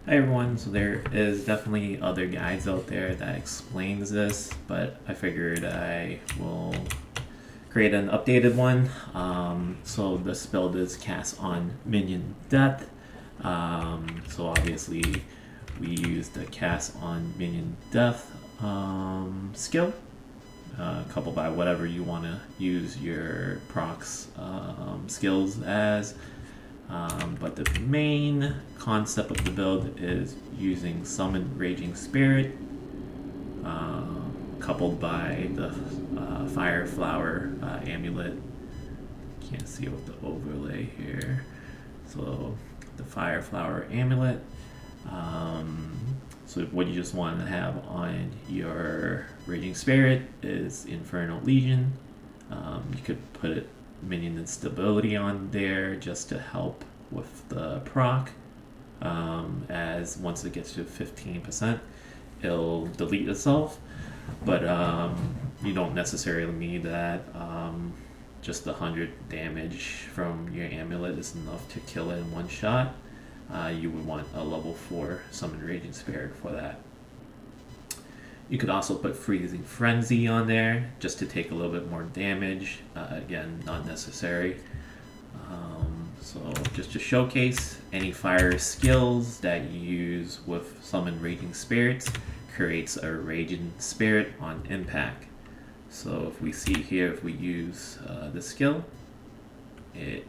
Hi everyone, so there is definitely other guides out there that explains this, but I figured I will create an updated one. So this build is cast on Minion Death. So obviously we use the cast on Minion Death skill, coupled by whatever you want to use your procs skills as. But the main concept of the build is using Summon Raging Spirit, coupled by the Fire Flower amulet. Can't see with the overlay here. So the Fire Flower amulet. So what you just want to have on your Raging Spirit is Infernal Legion. You could put it minion instability on there just to help with the proc, as once it gets to 15% it'll delete itself, but you don't necessarily need that. Just the 100 damage from your amulet is enough to kill it in one shot. You would want a level 4 Summon Raging Spirit for that. You could also put Freezing Frenzy on there just to take a little bit more damage. Again, not necessary. So just to showcase, any fire skills that you use with Summon Raging Spirits creates a Raging Spirit on impact. So if we see here, if we use the skill, it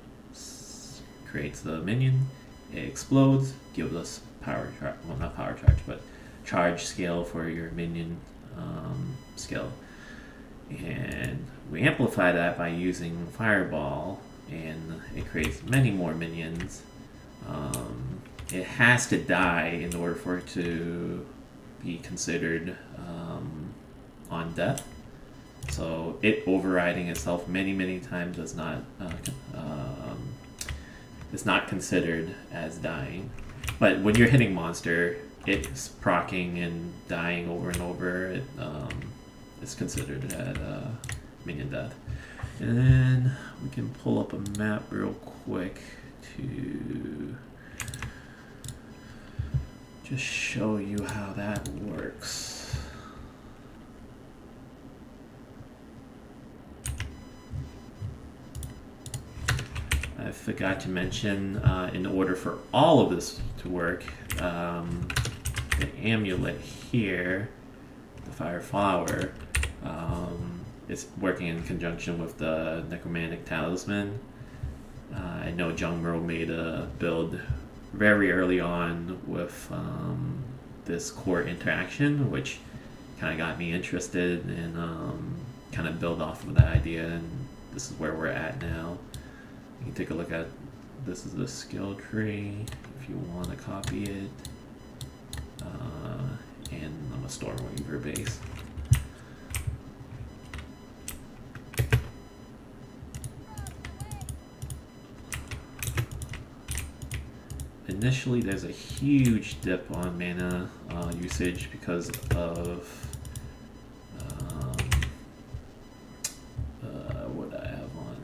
creates the minion, it explodes, gives us power charge, well not power charge, but charge scale for your minion skill, and we amplify that by using Fireball, and it creates many more minions. It has to die in order for it to be considered on death, so it overriding itself many times is not considered as dying. But when you're hitting monster, it's proccing and dying over and over. It is considered at minion death. And then we can pull up a map real quick to just show you how that works. I forgot to mention, in order for all of this to work, the amulet here, the Fire Flower, is working in conjunction with the Necromantic Talisman. I know Jungro made a build very early on with this core interaction, which kind of got me interested and kind of build off of that idea, and this is where we're at now. You can take a look at, this is the skill tree if you want to copy it, and I'm a Stormweaver base. Initially there's a huge dip on mana usage because of what I have on,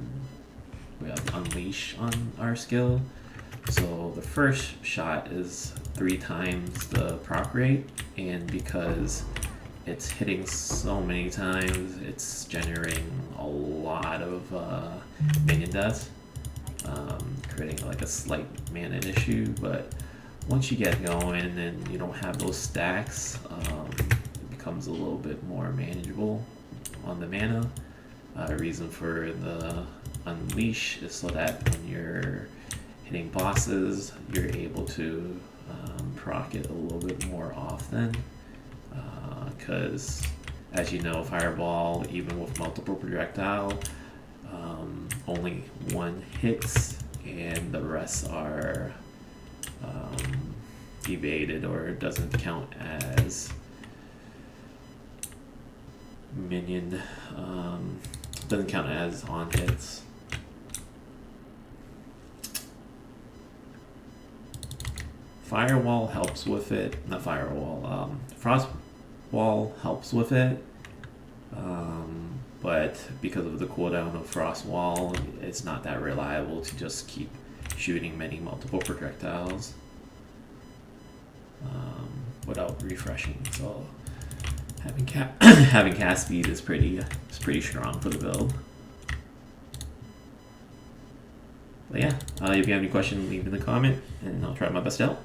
we have Unleash on our skill. So the first shot is 3 times the proc rate, and because it's hitting so many times, it's generating a lot of minion deaths, creating like a slight mana issue. But once you get going and you don't have those stacks, it becomes a little bit more manageable on the mana. Reason for the Unleash is so that when you're hitting bosses, you're able to proc it a little bit more often, because as you know, Fireball, even with multiple projectile, only one hits and the rest are evaded, or doesn't count as minion, doesn't count as on hits. Firewall helps with it, not Firewall, Frost Wall helps with it, but because of the cooldown of Frost Wall, it's not that reliable to just keep shooting multiple projectiles. without refreshing. So having having cast speed is pretty strong for the build. But yeah, if you have any questions, leave in the comment, and I'll try my best to help.